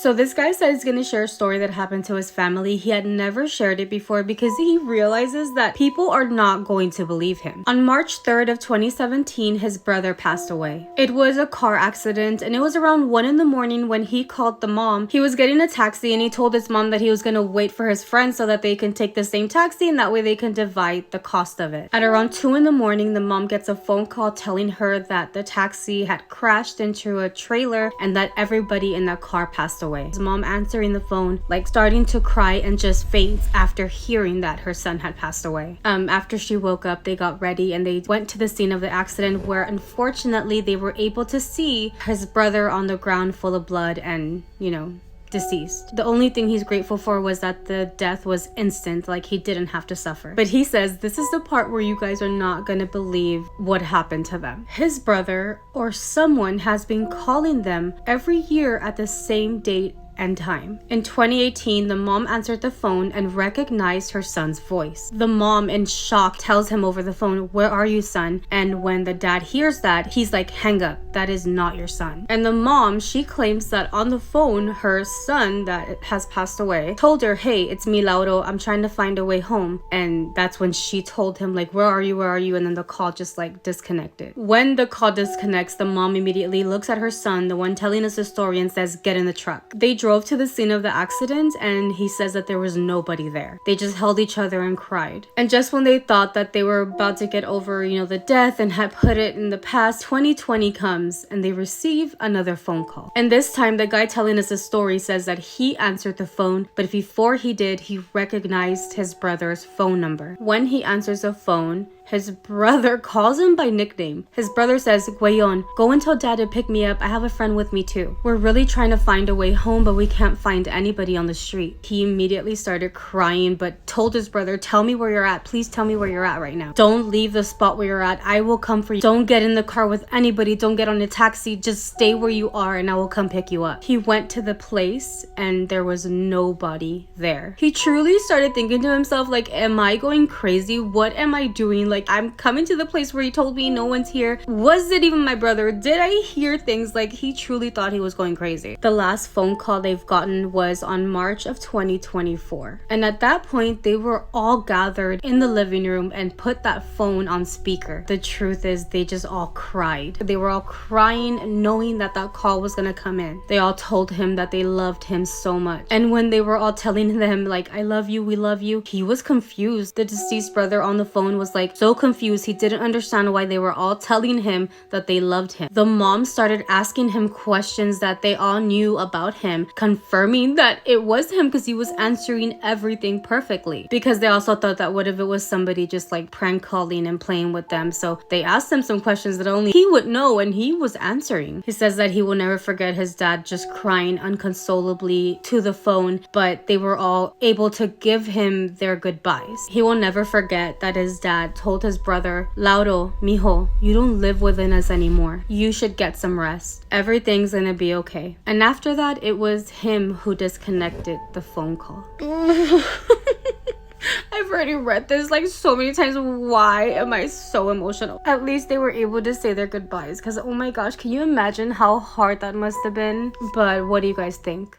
So this guy said he's gonna share a story that happened to his family. He had never shared it before because he realizes that people are not going to believe him. On March 3rd of 2017, his brother passed away. It was a car accident and it was around 1 in the morning when he called the mom. He was getting a taxi and he told his mom that he was gonna wait for his friend so that they can take the same taxi and that way they can divide the cost of it. At around 2 in the morning, the mom gets a phone call telling her that the taxi had crashed into a trailer and that everybody in that car passed away. His mom answering the phone, like starting to cry and just faints after hearing that her son had passed away. After she woke up, they got ready and they went to the scene of the accident where unfortunately they were able to see his brother on the ground full of blood and, deceased. The only thing he's grateful for was that the death was instant, like he didn't have to suffer. But he says this is the part where you guys are not gonna believe what happened to them. His brother or someone has been calling them every year at the same date and time. In 2018, the mom answered the phone and recognized her son's voice. The mom, in shock, tells him over the phone, "Where are you, son?" And when the dad hears that, he's like, "Hang up, that is not your son." And the mom, she claims that on the phone, her son that has passed away told her, "Hey, it's me, Lauro, I'm trying to find a way home." And that's when she told him, like, where are you? And then the call just like disconnected. When the call disconnects, the mom immediately looks at her son, the one telling us the story, and says, "Get in the truck." They drove to the scene of the accident and he says that there was nobody there. They just held each other and cried. And just when they thought that they were about to get over, the death and had put it in the past, 2020 comes and they receive another phone call. And this time the guy telling us the story says that he answered the phone, but before he did, he recognized his brother's phone number. When he answers the phone, his brother calls him by nickname. His brother says, "Guayon, go and tell dad to pick me up. I have a friend with me too. We're really trying to find a way home, but we can't find anybody on the street." He immediately started crying, but told his brother, "Tell me where you're at. Please tell me where you're at right now. Don't leave the spot where you're at. I will come for you. Don't get in the car with anybody. Don't get on a taxi. Just stay where you are and I will come pick you up." He went to the place and there was nobody there. He truly started thinking to himself, like, am I going crazy? What am I doing? Like, I'm coming to the place where he told me no one's here. Was it even my brother? Did I hear things? Like, he truly thought he was going crazy. The last phone call they've gotten was on March of 2024. And at that point, they were all gathered in the living room and put that phone on speaker. The truth is, they just all cried. They were all crying, knowing that that call was gonna come in. They all told him that they loved him so much. And when they were all telling him, like, "I love you, we love you," he was confused. The deceased brother on the phone was like, so confused. He didn't understand why they were all telling him that they loved him. The mom started asking him questions that they all knew about him, confirming that it was him because he was answering everything perfectly. Because they also thought that what if it was somebody just like prank calling and playing with them. So they asked him some questions that only he would know and he was answering. He says that he will never forget his dad just crying unconsolably to the phone, but they were all able to give him their goodbyes. He will never forget that his dad told his brother, "Lauro, mijo, you don't live within us anymore. You should get some rest. Everything's gonna be okay." And after that, it was him who disconnected the phone call. I've already read this like so many times. Why am I so emotional? At least they were able to say their goodbyes because oh my gosh, can you imagine how hard that must have been? But what do you guys think?